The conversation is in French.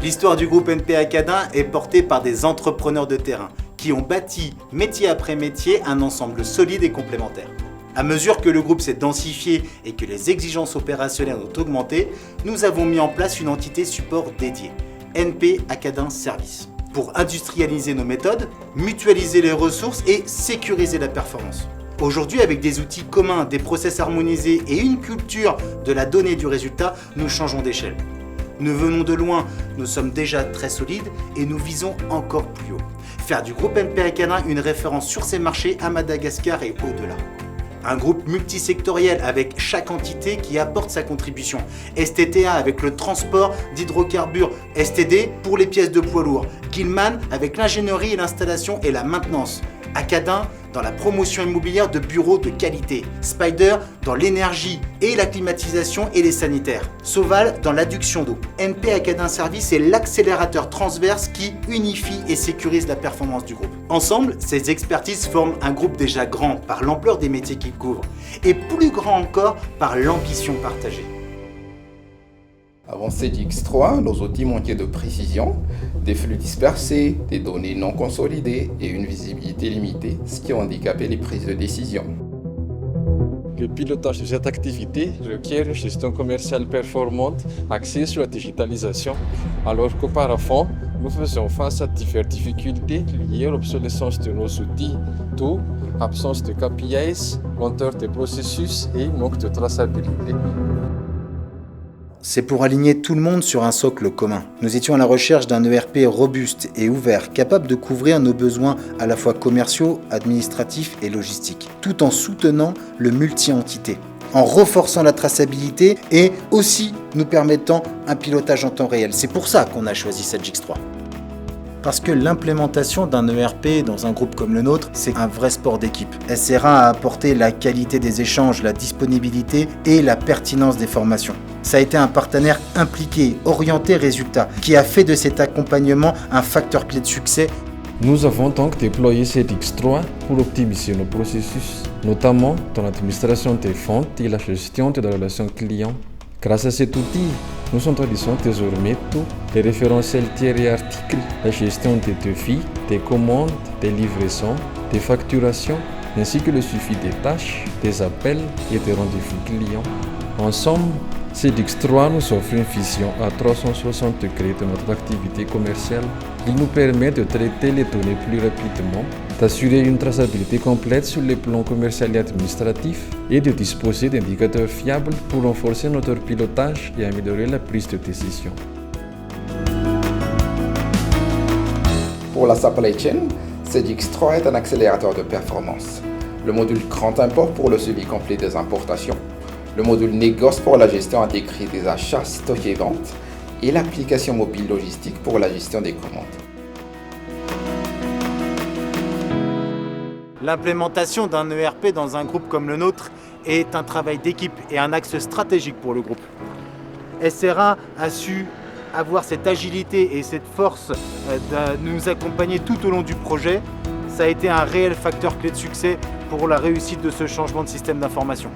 L'histoire du groupe NP Acadin est portée par des entrepreneurs de terrain qui ont bâti, métier après métier, un ensemble solide et complémentaire. À mesure que le groupe s'est densifié et que les exigences opérationnelles ont augmenté, nous avons mis en place une entité support dédiée, NP Acadin Service, pour industrialiser nos méthodes, mutualiser les ressources et sécuriser la performance. Aujourd'hui, avec des outils communs, des process harmonisés et une culture de la donnée et du résultat, nous changeons d'échelle. Nous venons de loin, nous sommes déjà très solides et nous visons encore plus haut. Faire du groupe NP Acadin une référence sur ces marchés à Madagascar et au-delà. Un groupe multisectoriel avec chaque entité qui apporte sa contribution. STTA avec le transport d'hydrocarbures, STD pour les pièces de poids lourds, Gilman avec l'ingénierie et l'installation et la maintenance, Acadin dans la promotion immobilière de bureaux de qualité, Spider dans l'énergie et la climatisation et les sanitaires, Soval dans l'adduction d'eau. NP Acadin Service est l'accélérateur transverse qui unifie et sécurise la performance du groupe. Ensemble, ces expertises forment un groupe déjà grand par l'ampleur des métiers qu'il couvre et plus grand encore par l'ambition partagée. Avant CDX3, nos outils manquaient de précision, des flux dispersés, des données non consolidées et une visibilité limitée, ce qui handicapait les prises de décision. Le pilotage de cette activité requiert une gestion commerciale performante axée sur la digitalisation, alors qu'auparavant, nous faisions face à diverses difficultés liées à l'obsolescence de nos outils, d'où absence de KPIs, lenteur des processus et manque de traçabilité. C'est pour aligner tout le monde sur un socle commun. Nous étions à la recherche d'un ERP robuste et ouvert, capable de couvrir nos besoins à la fois commerciaux, administratifs et logistiques, tout en soutenant le multi-entité, en renforçant la traçabilité et aussi nous permettant un pilotage en temps réel. C'est pour ça qu'on a choisi CEDGX3. Parce que l'implémentation d'un ERP dans un groupe comme le nôtre, c'est un vrai sport d'équipe. SRA a apporté la qualité des échanges, la disponibilité et la pertinence des formations. Ça a été un partenaire impliqué, orienté résultat, qui a fait de cet accompagnement un facteur clé de succès. Nous avons donc déployé CEDX3 pour optimiser nos processus, notamment dans l'administration des ventes et la gestion de la relation client. Grâce à cet outil, nous centralisons désormais tous les référentiels tiers et articles, la gestion des devis, des commandes, des livraisons, des facturations, ainsi que le suivi des tâches, des appels et des rendez-vous clients. Ensemble, CEDX3 nous offre une vision à 360 degrés de notre activité commerciale. Il nous permet de traiter les données plus rapidement, d'assurer une traçabilité complète sur les plans commercial et administratifs et de disposer d'indicateurs fiables pour renforcer notre pilotage et améliorer la prise de décision. Pour la supply chain, CEDX3 est un accélérateur de performance. Le module grand import pour le suivi complet des importations, le module négoce pour la gestion intégrée des achats, stocks et ventes, et l'application mobile logistique pour la gestion des commandes. L'implémentation d'un ERP dans un groupe comme le nôtre est un travail d'équipe et un axe stratégique pour le groupe. SRA a su avoir cette agilité et cette force de nous accompagner tout au long du projet. Ça a été un réel facteur clé de succès pour la réussite de ce changement de système d'information.